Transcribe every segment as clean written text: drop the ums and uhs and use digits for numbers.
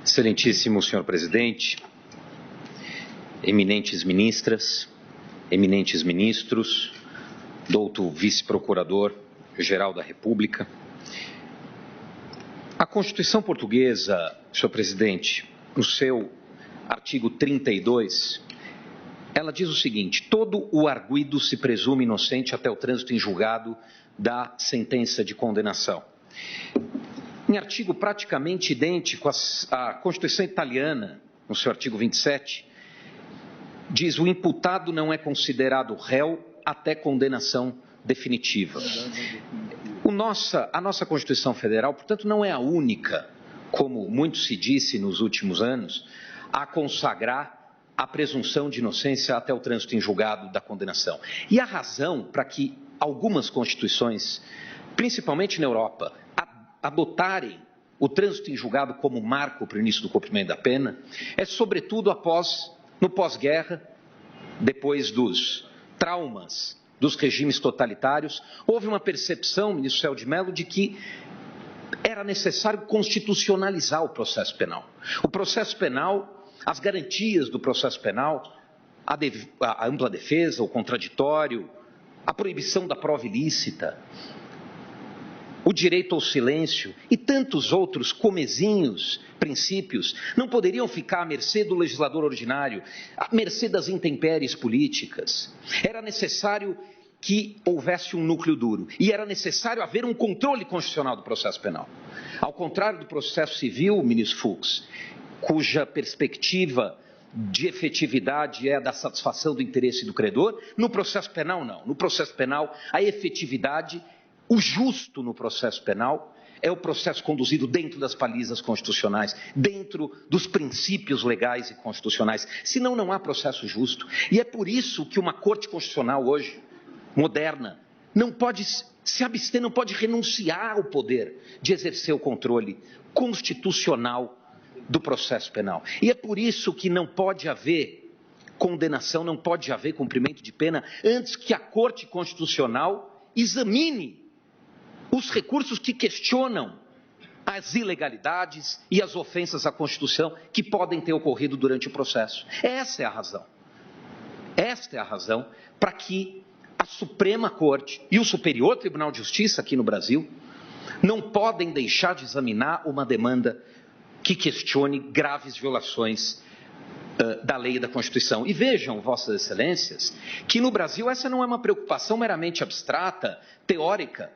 Excelentíssimo senhor presidente, eminentes ministras, eminentes ministros, doutor vice-procurador-geral da República. A Constituição Portuguesa, senhor presidente, no seu artigo 32, ela diz o seguinte: todo o arguido se presume inocente até o trânsito em julgado da sentença de condenação. Em artigo praticamente idêntico à Constituição italiana, no seu artigo 27, diz: o imputado não é considerado réu até condenação definitiva. A nossa Constituição Federal, portanto, não é a única, como muito se disse nos últimos anos, a consagrar a presunção de inocência até o trânsito em julgado da condenação. E a razão para que algumas constituições, principalmente na Europa, adotarem o trânsito em julgado como marco para o início do cumprimento da pena, é sobretudo no pós-guerra, depois dos traumas dos regimes totalitários, houve uma percepção, ministro Celso de Mello, de que era necessário constitucionalizar o processo penal. O processo penal, as garantias do processo penal, a ampla defesa, o contraditório, a proibição da prova ilícita, o direito ao silêncio e tantos outros comezinhos, princípios, não poderiam ficar à mercê do legislador ordinário, à mercê das intempéries políticas. Era necessário que houvesse um núcleo duro e era necessário haver um controle constitucional do processo penal. Ao contrário do processo civil, ministro Fux, cuja perspectiva de efetividade é a da satisfação do interesse do credor, no processo penal não. No processo penal, a efetividade, o justo no processo penal é o processo conduzido dentro das balizas constitucionais, dentro dos princípios legais e constitucionais. Senão não há processo justo. E é por isso que uma Corte Constitucional hoje, moderna, não pode se abster, não pode renunciar ao poder de exercer o controle constitucional do processo penal. E é por isso que não pode haver condenação, não pode haver cumprimento de pena antes que a Corte Constitucional examine os recursos que questionam as ilegalidades e as ofensas à Constituição que podem ter ocorrido durante o processo. Essa é a razão. Esta é a razão para que a Suprema Corte e o Superior Tribunal de Justiça aqui no Brasil não podem deixar de examinar uma demanda que questione graves violações da lei e da Constituição. E vejam, Vossas Excelências, que no Brasil essa não é uma preocupação meramente abstrata, teórica.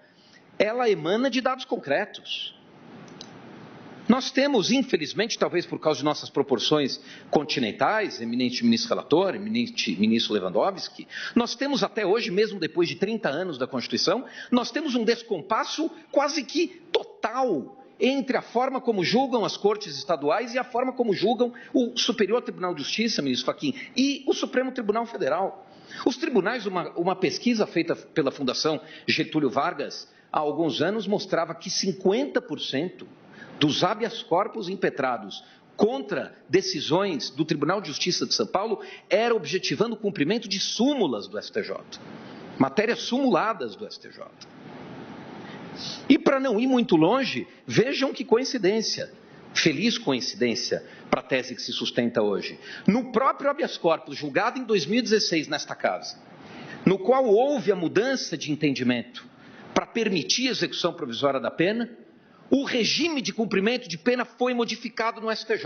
Ela emana de dados concretos. Nós temos, infelizmente, talvez por causa de nossas proporções continentais, eminente ministro relator, eminente ministro Lewandowski, nós temos até hoje, mesmo depois de 30 anos da Constituição, nós temos um descompasso quase que total entre a forma como julgam as cortes estaduais e a forma como julgam o Superior Tribunal de Justiça, ministro Fachin, e o Supremo Tribunal Federal. Os tribunais, uma pesquisa feita pela Fundação Getúlio Vargas há alguns anos mostrava que 50% dos habeas corpus impetrados contra decisões do Tribunal de Justiça de São Paulo era objetivando o cumprimento de súmulas do STJ, matérias sumuladas do STJ. E para não ir muito longe, vejam que coincidência, feliz coincidência para a tese que se sustenta hoje. No próprio habeas corpus, julgado em 2016 nesta casa, no qual houve a mudança de entendimento para permitir a execução provisória da pena, o regime de cumprimento de pena foi modificado no STJ.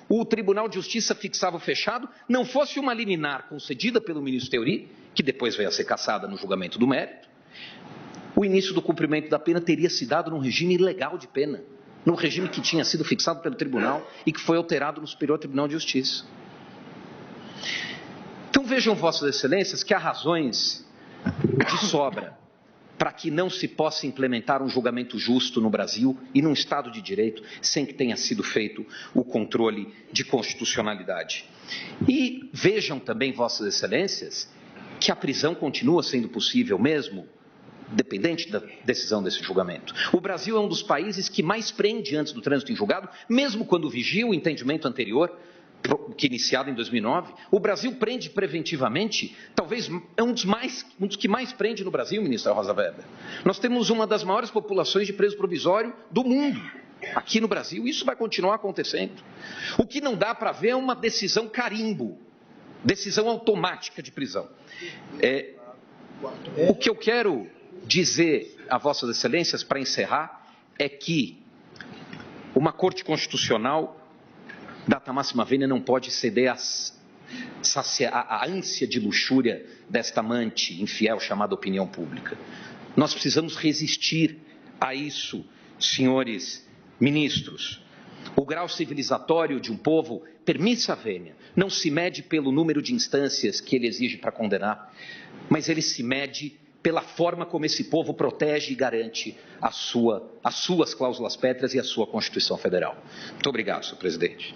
O Tribunal de Justiça fixava o fechado, não fosse uma liminar concedida pelo ministro Theory, que depois veio a ser cassada no julgamento do mérito, o início do cumprimento da pena teria se dado num regime ilegal de pena, num regime que tinha sido fixado pelo tribunal e que foi alterado no Superior Tribunal de Justiça. Então vejam, Vossas Excelências, que há razões de sobra para que não se possa implementar um julgamento justo no Brasil e num Estado de Direito sem que tenha sido feito o controle de constitucionalidade. E vejam também, Vossas Excelências, que a prisão continua sendo possível mesmo, dependente da decisão desse julgamento. O Brasil é um dos países que mais prende antes do trânsito em julgado, mesmo quando vigia o entendimento anterior, que iniciado em 2009, o Brasil prende preventivamente, talvez é um dos que mais prende no Brasil, ministra Rosa Weber. Nós temos uma das maiores populações de preso provisório do mundo. Aqui no Brasil, isso vai continuar acontecendo. O que não dá para ver é uma decisão carimbo, decisão automática de prisão. O que eu quero dizer a Vossas Excelências, para encerrar, é que uma Corte Constitucional, data máxima vênia, não pode ceder à ânsia de luxúria desta amante infiel chamada opinião pública. Nós precisamos resistir a isso, senhores ministros. O grau civilizatório de um povo, permissa a vênia, não se mede pelo número de instâncias que ele exige para condenar, mas ele se mede pela forma como esse povo protege e garante as suas cláusulas pétreas e a sua Constituição Federal. Muito obrigado, senhor presidente.